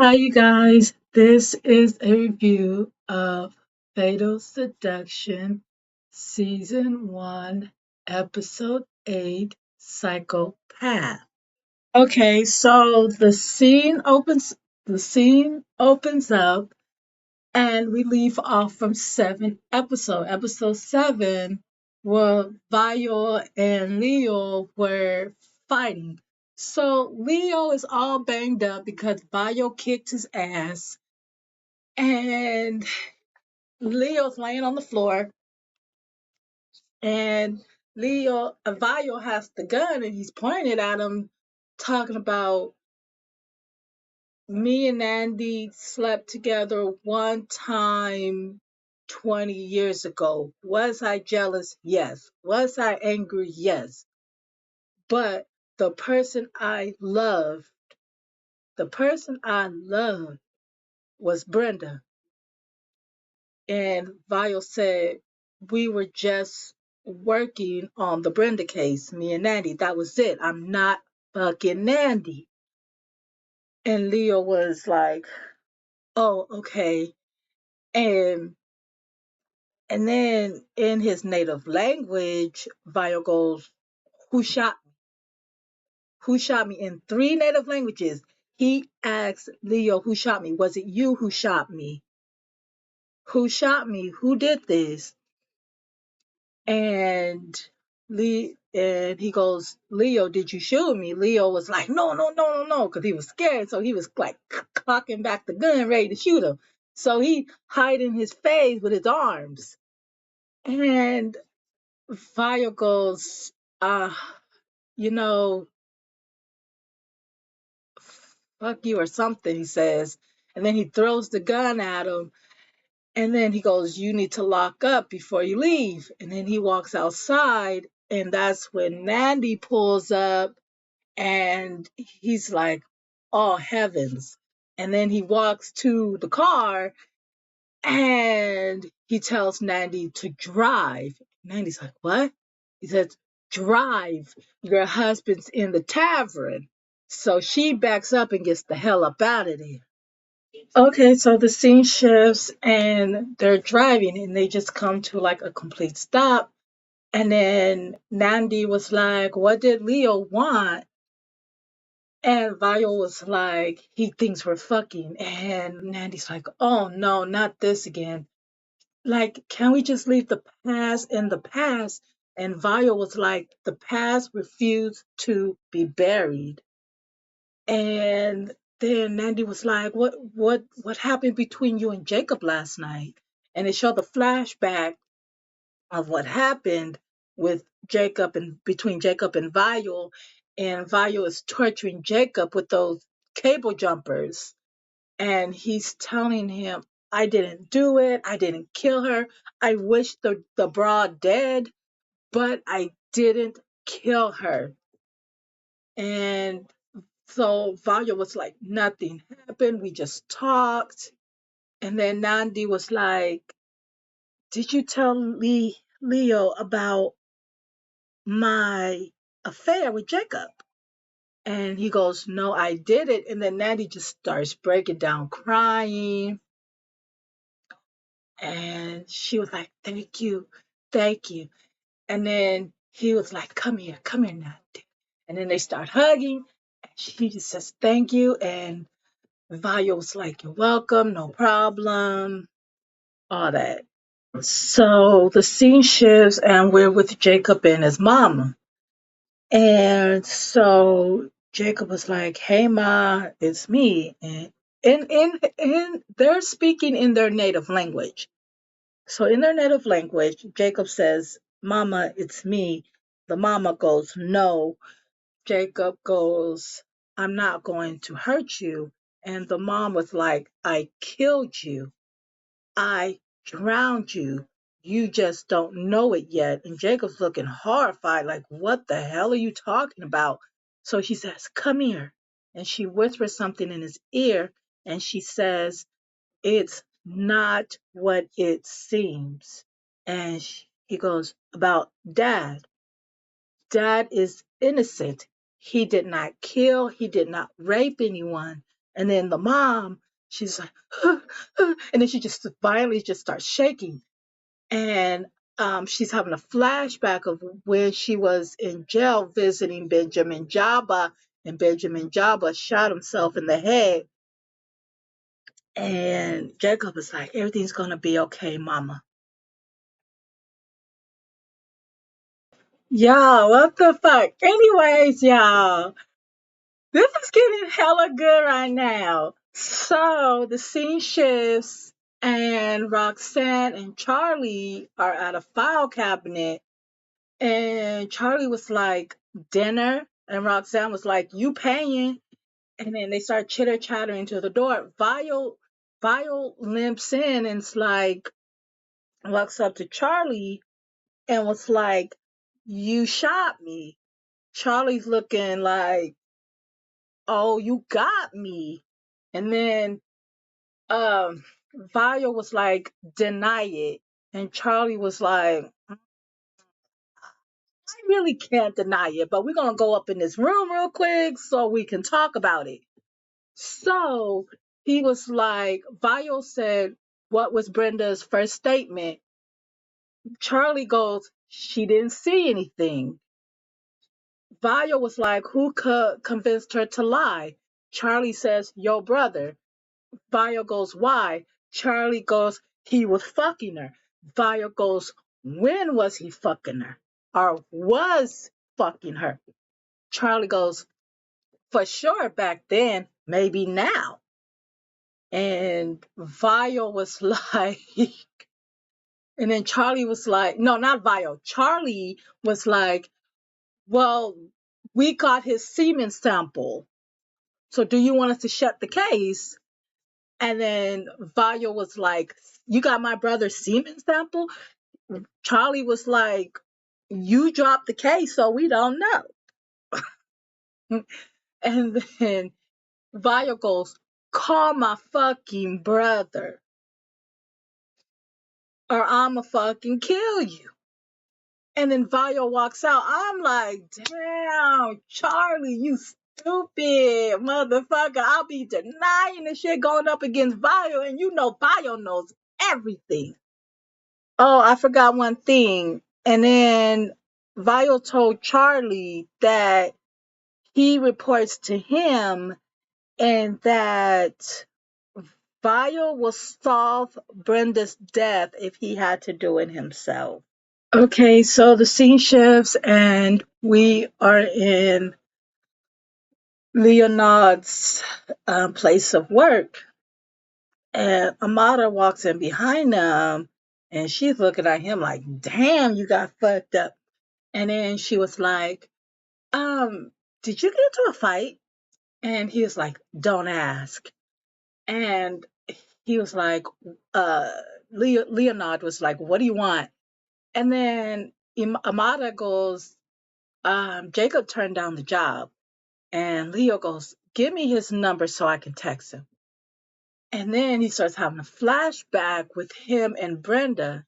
Hi, you guys. This is a review of Fatal Seduction, Season 1, Episode 8, Psychopath. Okay, so the scene opens up and we leave off from seven episode. Episode 7, where Vio and Leo were fighting. So Leo is all banged up because Vio kicked his ass, and Leo's laying on the floor, and Vio has the gun, and he's pointing it at him, talking about me and Andy slept together one time 20 years ago. Was I jealous? Yes. Was I angry? Yes. But the person I loved, the person I loved was Brenda. And Vio said, we were just working on the Brenda case, me and Andy. That was it. I'm not fucking Andy. And Leo was like, oh, okay. And And then in his native language, Vio goes, who shot me? Who shot me? In three native languages, he asks Leo, who shot me? Was it you who shot me? Who shot me? Who did this? And and he goes, Leo, did you shoot me? Leo was like, no, no, no, no, no, because he was scared. So he was like cocking back the gun, ready to shoot him. So he hiding his face with his arms. And Fire goes, uh, you know, fuck you or something, he says. And then he throws the gun at him. And then he goes, you need to lock up before you leave. And then he walks outside. And that's when Mandy pulls up and he's like, oh, heavens. And then he walks to the car and he tells Nandy to drive. Nandy's like, what? He says, drive. Your husband's in the tavern. So she backs up and gets the hell up out of there. Okay, so the scene shifts and they're driving and they just come to like a complete stop. And then Nandy was like, what did Leo want? And Vio was like, he thinks we're fucking. And Nandy's like, oh no, not this again. Like, can we just leave the past in the past? And Vio was like, the past refused to be buried. And then Nandy was like, what happened between you and Jacob last night? And it showed the flashback of what happened with Jacob and between Jacob and Vio. And Vio is torturing Jacob with those cable jumpers. And he's telling him, I didn't do it. I didn't kill her. I wish the broad dead, but I didn't kill her. And so Vanya was like, nothing happened. We just talked. And then Nandi was like, did you tell Leo about my affair with Jacob? And he goes, no, I did it. And then Nandi just starts breaking down crying. And she was like, thank you, thank you. And then he was like, come here now. And then they start hugging. And she just says, thank you. And Vaya was like, you're welcome, no problem, all that. So the scene shifts and we're with Jacob and his mama. And so Jacob was like, hey ma, it's me. And they're speaking in their native language. So in their native language, Jacob says, Mama, it's me. The mama goes, no. Jacob goes, I'm not going to hurt you. And the mom was like, I killed you. I drowned you. You just don't know it yet. And Jacob's looking horrified, like, what the hell are you talking about? So she says, come here. And she whispers something in his ear and she says, it's not what it seems. And he goes, about dad. Dad is innocent. He did not kill, he did not rape anyone. And then the mom, she's like, and then she just violently just starts shaking. And she's having a flashback of when she was in jail visiting Benjamin Jabba, and Benjamin Jabba shot himself in the head. And Jacob is like, everything's gonna be okay, mama. Y'all, what the fuck? Anyways, y'all, this is getting hella good right now. So the scene shifts, and Roxanne and Charlie are at a file cabinet. And Charlie was like, dinner. And Roxanne was like, you paying. And then they start chitter chattering to the door. Vile limps in and it's like, walks up to Charlie and was like, you shot me. Charlie's looking like, oh, you got me. And then Vile was like, deny it. And Charlie was like, I really can't deny it, but we're going to go up in this room real quick so we can talk about it. So he was like, Vile said, what was Brenda's first statement? Charlie goes, she didn't see anything. Vile was like, who convinced her to lie? Charlie says, your brother. Vile goes, why? Charlie goes, he was fucking her. Vile goes, when was he fucking her? Or was fucking her? Charlie goes, for sure back then, maybe now. And Vile was like, and then Charlie was like, no, not Vile. Charlie was like, well, we got his semen sample. So do you want us to shut the case? And then Vile was like, you got my brother's semen sample? Charlie was like, you dropped the case, so we don't know. And then Vile goes, call my fucking brother or I'ma fucking kill you. And then Vile walks out. I'm like, damn, Charlie, you stupid motherfucker. I'll be denying the shit going up against Vile, and you know Vile knows everything. Oh, I forgot one thing. And then Vile told Charlie that he reports to him and that Vile will solve Brenda's death if he had to do it himself. Okay, so the scene shifts and we are in Leonard's place of work. And Amada walks in behind them and she's looking at him like, damn, you got fucked up. And then she was like, did you get into a fight? And he was like, don't ask. And he was like, uh, Leonard was like, what do you want? And then Amada goes, Jacob turned down the job. And Leo goes, give me his number so I can text him. And then he starts having a flashback with him and Brenda.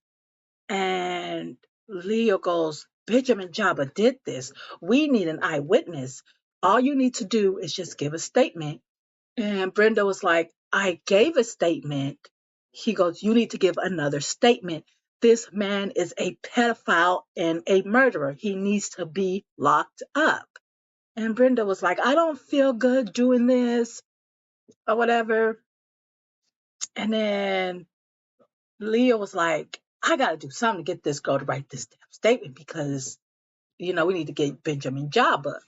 And Leo goes, Benjamin Jabba did this. We need an eyewitness. All you need to do is just give a statement. And Brenda was like, I gave a statement. He goes, you need to give another statement. This man is a pedophile and a murderer. He needs to be locked up. And Brenda was like, I don't feel good doing this or whatever. And then Leah was like, I got to do something to get this girl to write this damn statement because, we need to get Benjamin Jabba.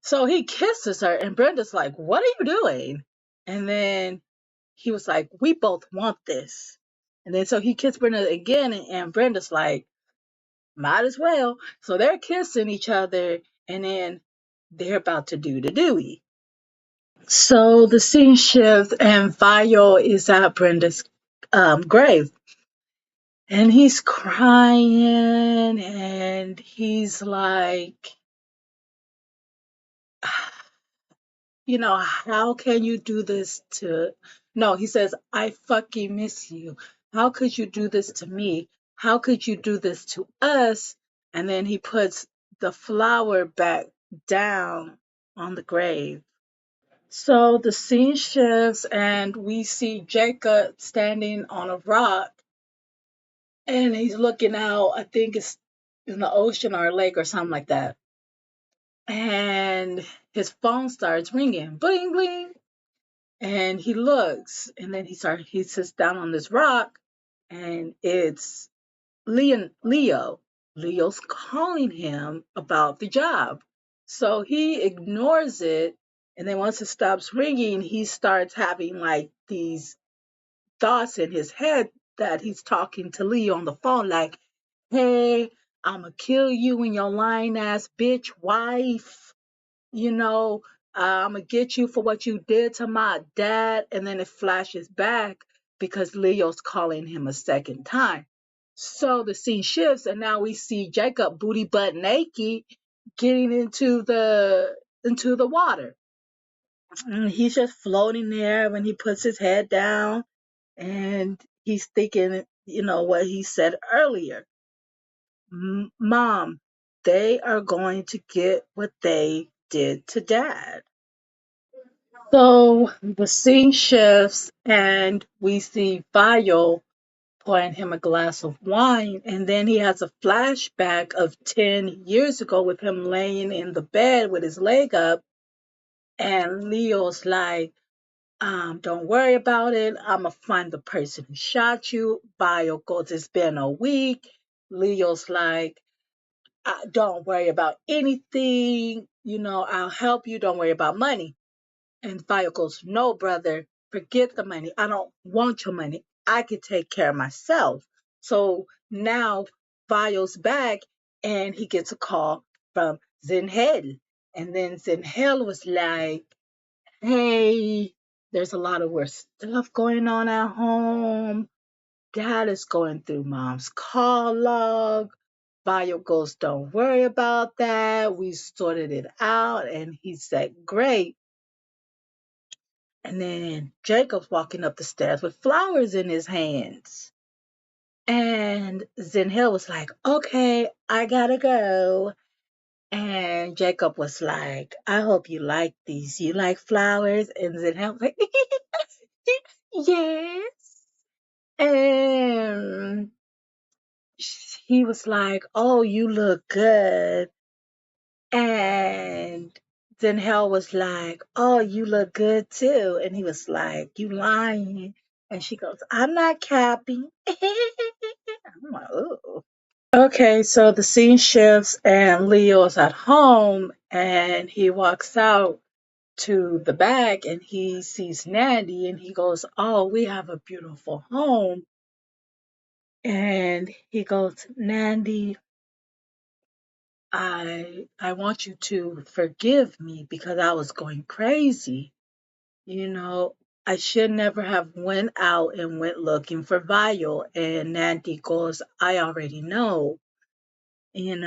So he kisses her, and Brenda's like, what are you doing? And then he was like, we both want this. And then so he kissed Brenda again, and Brenda's like, might as well. So they're kissing each other, and then they're about to do the dooey. So the scene shifts, and Vio is at Brenda's grave. And he's crying, and he's like, how can you do this to. No, he says, I fucking miss you. How could you do this to me? How could you do this to us? And then he puts the flower back down on the grave. So the scene shifts, and we see Jacob standing on a rock, and he's looking out. I think it's in the ocean or a lake or something like that. And his phone starts ringing, bling bling. And he looks, and then he sits down on this rock, and it's Leo. Leo's calling him about the job. So he ignores it, and then once it stops ringing, he starts having like these thoughts in his head that he's talking to Leo on the phone, like, "Hey, I'ma kill you and your lying ass bitch wife. You know, I'm gonna get you for what you did to my dad." And then it flashes back because Leo's calling him a second time. So the scene shifts, and now we see Jacob booty butt naked getting into the water. And he's just floating there when he puts his head down, and he's thinking, what he said earlier. Mom, they are going to get what they did to dad. So the scene shifts, and we see Bayo pouring him a glass of wine, and then he has a flashback of 10 years ago with him laying in the bed with his leg up, and Leo's like, don't worry about it. I'm gonna find the person who shot you. Bayo goes, it's been a week. Leo's like, don't worry about anything. I'll help you. Don't worry about money. And Fire goes, no, brother, forget the money. I don't want your money. I can take care of myself. So now Fire's back, and he gets a call from Zenhel. And then Zenhel was like, hey, there's a lot of worse stuff going on at home. Dad is going through mom's call log. Fire goes, don't worry about that. We sorted it out. And he said, great. And then Jacob's walking up the stairs with flowers in his hands. And Zenhil was like, okay, I gotta go. And Jacob was like, I hope you like these. You like flowers? And Zenhil was like, yes. And he was like, oh, you look good. And then Hell was like, oh, you look good too. And he was like, you lying. And she goes, I'm not capping. I'm like, ooh. Okay, so the scene shifts, and Leo's at home, and he walks out to the back, and he sees Nandy, and he goes, oh, we have a beautiful home. And he goes, Nandy, I want you to forgive me because I was going crazy. You know, I should never have went out and went looking for Vio. And Nandy goes, I already know, and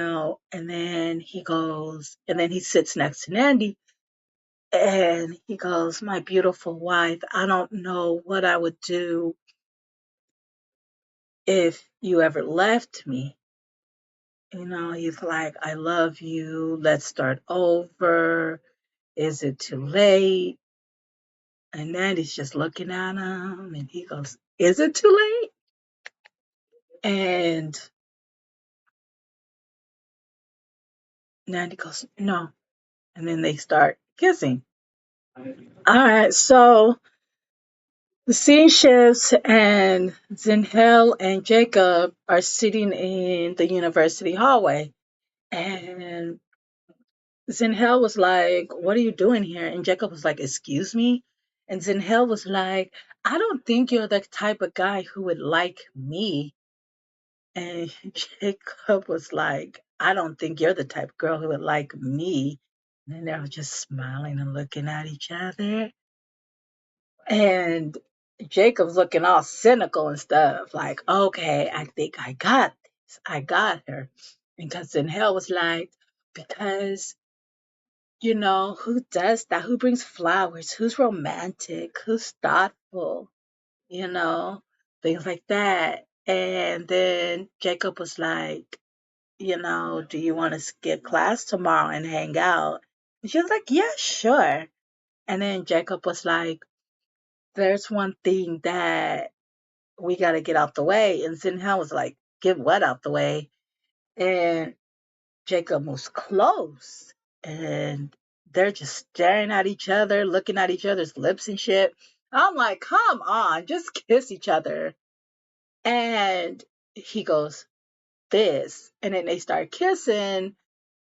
then he sits next to Nandy, and he goes, my beautiful wife, I don't know what I would do if you ever left me. He's like, I love you. Let's start over. Is it too late? And Nandy's just looking at him, and he goes, is it too late? And Nandy goes, no. And then they start kissing. All right, so the scene shifts, and Zenhel and Jacob are sitting in the university hallway. And Zenhel was like, what are you doing here? And Jacob was like, excuse me? And Zenhel was like, I don't think you're the type of guy who would like me. And Jacob was like, I don't think you're the type of girl who would like me. And then they were just smiling and looking at each other. And Jacob's looking all cynical and stuff, like, okay, I think I got this. I got her. And Cousin Hell was like, because, who does that? Who brings flowers? Who's romantic? Who's thoughtful? You know, things like that. And then Jacob was like, do you want to skip class tomorrow and hang out? And she was like, yeah, sure. And then Jacob was like, there's one thing that we got to get out the way. And Zinhao was like, get what out the way? And Jacob was close. And they're just staring at each other, looking at each other's lips and shit. I'm like, come on, just kiss each other. And he goes, this. And then they start kissing.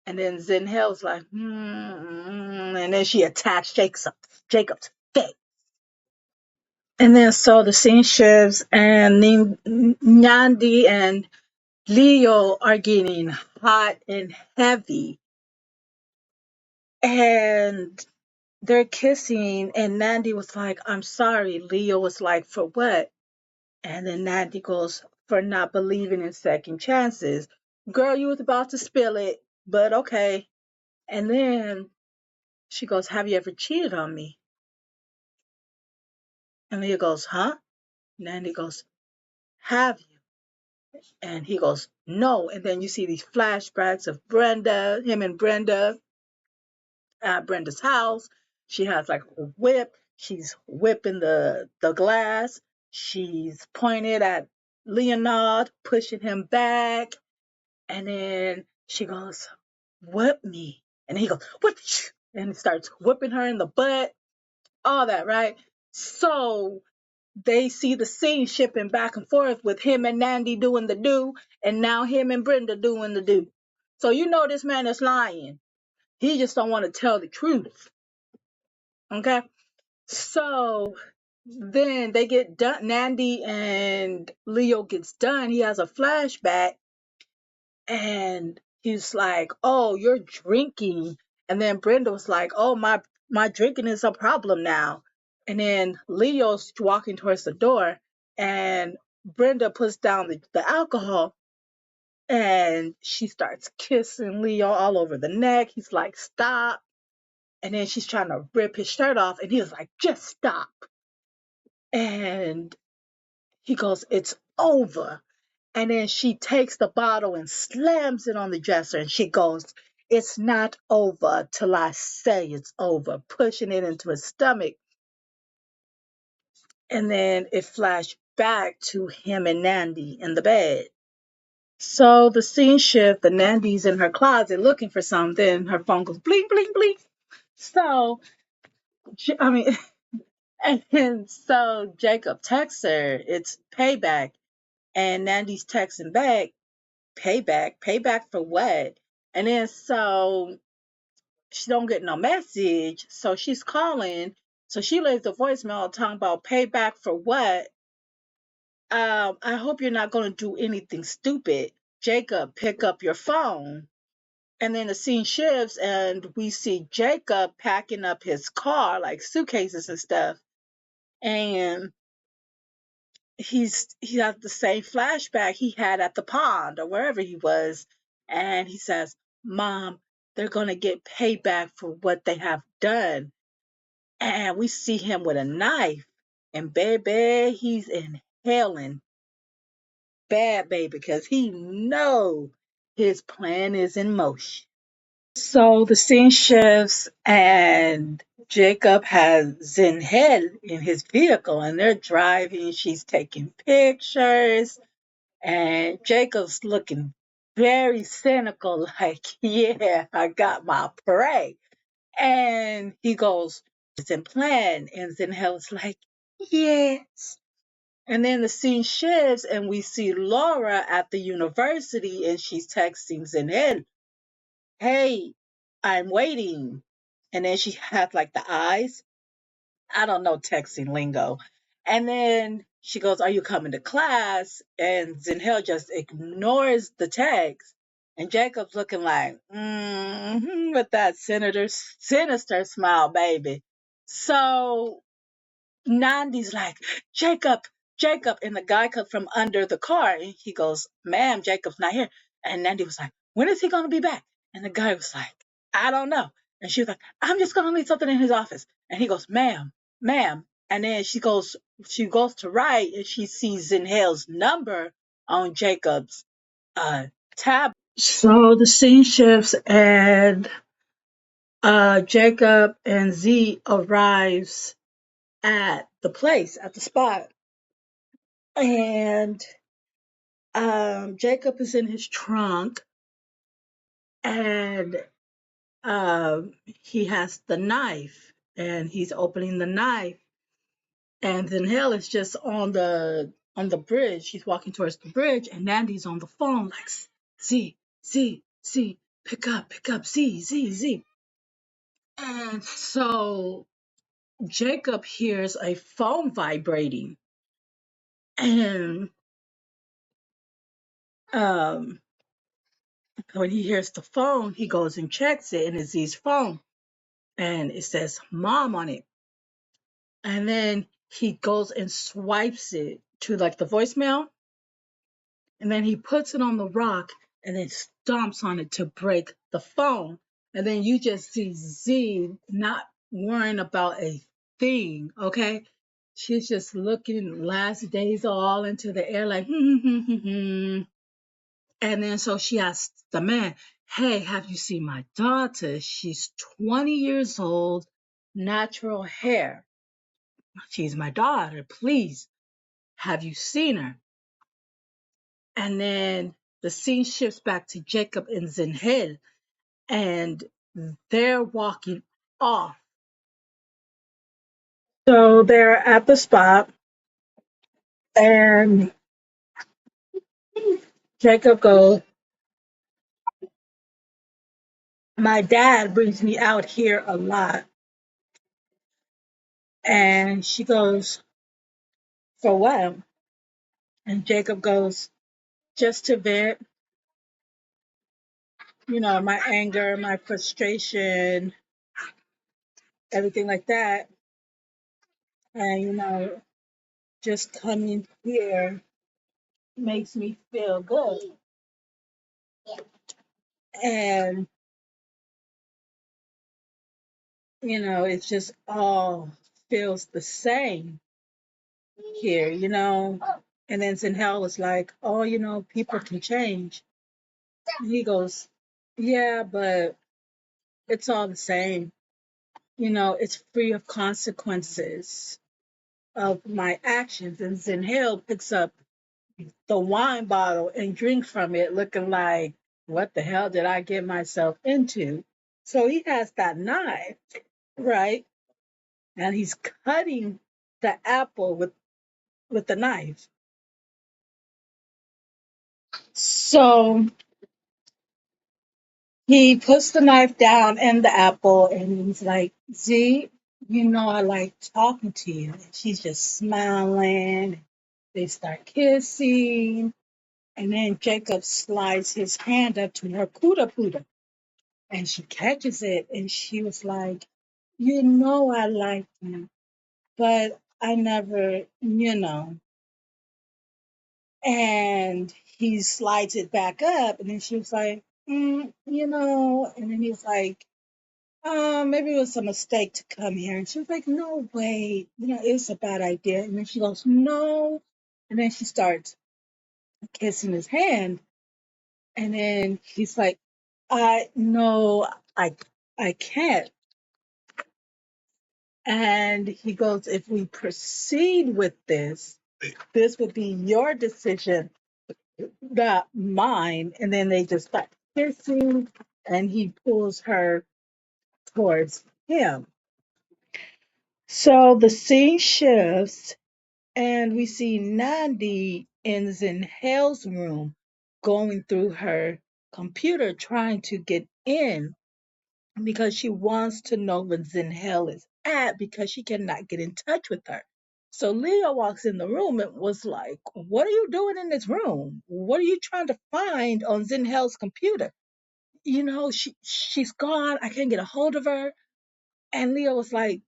And then Zinhel's like, and then she attacks Jacob's face. And then so the scene shifts, and Nandi and Leo are getting hot and heavy. And they're kissing, and Nandi was like, I'm sorry. Leo was like, for what? And then Nandi goes, for not believing in second chances. Girl, you was about to spill it, but okay. And then she goes, have you ever cheated on me? And Leo goes, huh? Nandi goes, have you? And he goes, no. And then you see these flashbacks of Brenda, him and Brenda at Brenda's house. She has like a whip. She's whipping the glass. She's pointed at Leonard, pushing him back. And then she goes, whip me. And he goes, whip you. And starts whipping her in the butt. All that, right? So they see the scene shipping back and forth with him and Nandi doing the do, and now him and Brenda doing the do. So you know this man is lying. He just don't want to tell the truth. Okay? So then they get done. Nandi and Leo gets done. He has a flashback, and he's like, "Oh, you're drinking." And then Brenda was like, "Oh, my drinking is a problem now." And then Leo's walking towards the door, and Brenda puts down the alcohol, and she starts kissing Leo all over the neck. He's like, "Stop." And then she's trying to rip his shirt off, and he was like, "Just stop." And he goes, "It's over." And then she takes the bottle and slams it on the dresser, and she goes, "It's not over till I say it's over," pushing it into his stomach. And then it flashed back to him and Nandi in the bed. So the scene shift, the Nandi's in her closet looking for something. Her phone goes bling, bling, bling. So, I mean, and so Jacob texts her, it's payback. And Nandi's texting back, payback for what? And then so she don't get no message, so she's calling. So she leaves a voicemail talking about payback for what. I hope you're not going to do anything stupid. Jacob, pick up your phone. And then the scene shifts, and we see Jacob packing up his car, like suitcases and stuff. And he has the same flashback he had at the pond or wherever he was. And he says, Mom, they're going to get payback for what they have done. And we see him with a knife. And baby, he's inhaling bad, baby, because he know his plan is in motion. So the scene shifts, and Jacob has Zinhel in his vehicle, and they're driving. She's taking pictures, and Jacob's looking very cynical, like, yeah, I got my prey. And he goes, it's in plan. And Zinhel's like, yes. And then the scene shifts, and we see Laura at the university, and she's texting Zinhel, hey, I'm waiting. And then she has like the eyes. I don't know texting lingo. And then she goes, are you coming to class? And Zinhel just ignores the text. And Jacob's looking like, with that sinister smile, baby. So Nandi's like, Jacob, Jacob. And the guy comes from under the car. And he goes, ma'am, Jacob's not here. And Nandi was like, when is he going to be back? And the guy was like, I don't know. And she was like, I'm just going to leave something in his office. And he goes, ma'am, ma'am. And then she goes to write, and she sees Zinhel's number on Jacob's tab. So the scene shifts, and Jacob and Z arrives at the place, at the spot, and Jacob is in his trunk, and he has the knife, and he's opening the knife, and then Hale is just on the bridge. He's walking towards the bridge, and Nandy's on the phone like, Z, Z, Z, pick up, Z, Z, Z. And so Jacob hears a phone vibrating, and um, when he hears the phone, he goes and checks it, and it's Z's phone, and it says "Mom" on it. And then he goes and swipes it to like the voicemail, and then he puts it on the rock, and then stomps on it to break the phone. And then you just see Z not worrying about a thing, okay? She's just looking last days all into the air like, And then so she asks the man, hey, have you seen my daughter? She's 20 years old, natural hair. She's my daughter. Please, have you seen her? And then the scene shifts back to Jacob and Zinhel, and they're walking off. So they're at the spot, and Jacob goes, my dad brings me out here a lot. And she goes, for what? And Jacob goes, just to vent, my anger, my frustration, everything like that. And, just coming here makes me feel good. And, it just all feels the same here. And then Zinhel was like, oh, people can change. And he goes, yeah, but it's all the same. It's free of consequences of my actions. And Zinhel picks up the wine bottle and drinks from it, looking like, what the hell did I get myself into? So he has that knife, right? And he's cutting the apple with the knife. So he puts the knife down in the apple and he's like, Z, I like talking to you. And she's just smiling. They start kissing. And then Jacob slides his hand up to her puda puda. And she catches it and she was like, I like him, but I never. And he slides it back up and then she was like, and then he's like, maybe it was a mistake to come here. And she was like, no way, it's a bad idea. And then she goes, no. And then she starts kissing his hand. And then he's like, I no, I can't. And he goes, if we proceed with this would be your decision, not mine. And then they just start kissing and he pulls her towards him. So the scene shifts and we see Nandi in Zinhel's room going through her computer trying to get in because she wants to know where Zinhel is at because she cannot get in touch with her. So Leah walks in the room and was like, what are you doing in this room? What are you trying to find on Zinhel's computer? She's gone. I can't get a hold of her. And Leah was like,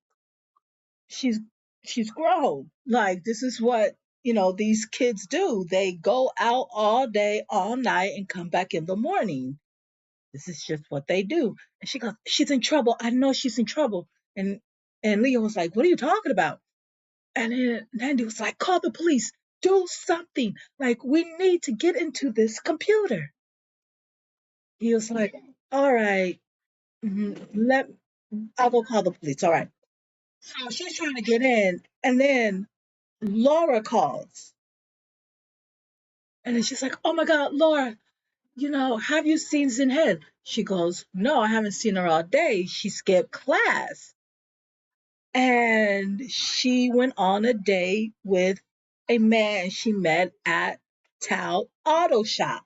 she's she's grown. Like this is what these kids do. They go out all day, all night, and come back in the morning. This is just what they do. And she goes, she's in trouble. I know she's in trouble. And Leo was like, what are you talking about? And then Nandy was like, call the police. Do something. Like, we need to get into this computer. He was like, all right. Let I'll go call the police. All right. So she's trying to get in, and then Laura calls, and then she's like, "Oh my God, Laura, have you seen Zinhed?" She goes, "No, I haven't seen her all day. She skipped class." And she went on a date with a man she met at Tal Auto Shop.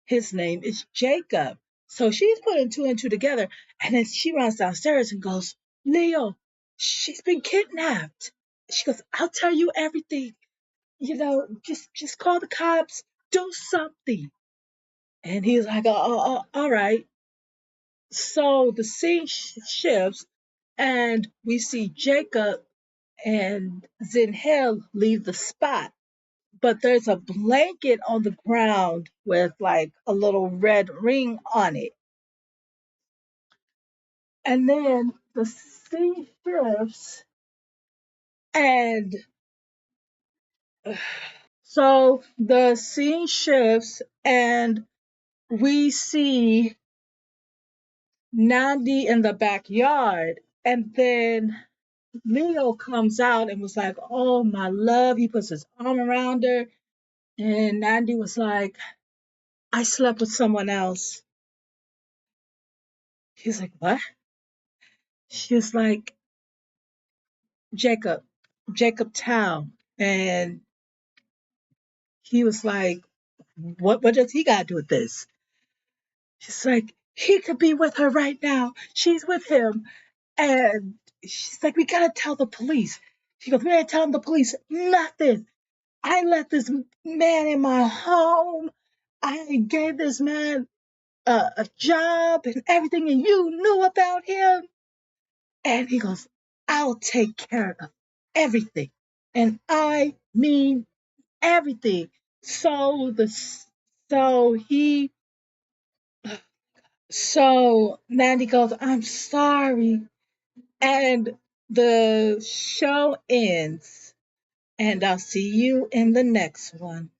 His name is Jacob. So she's putting two and two together. And then she runs downstairs and goes, "Leo, she's been kidnapped." She goes, "I'll tell you everything. Just call the cops. Do something." And he's like, all right. So the scene shifts, and we see Jacob and Zinhel leave the spot. But there's a blanket on the ground with like a little red ring on it. And then the scene shifts, and so the scene shifts, and we see Nandi in the backyard. And then Leo comes out and was like, "Oh, my love." He puts his arm around her. And Nandi was like, "I slept with someone else." He's like, "What?" She was like, "Jacob, Jacob Town." And he was like, what does he got to do with this? She's like, "He could be with her right now. She's with him." And she's like, "We gotta tell the police." She goes, "We ain't telling the police nothing. I let this man in my home. I gave this man a job and everything, and you knew about him." And he goes, "I'll take care of everything. And I mean everything." So so Mandy goes, "I'm sorry." And the show ends. And I'll see you in the next one.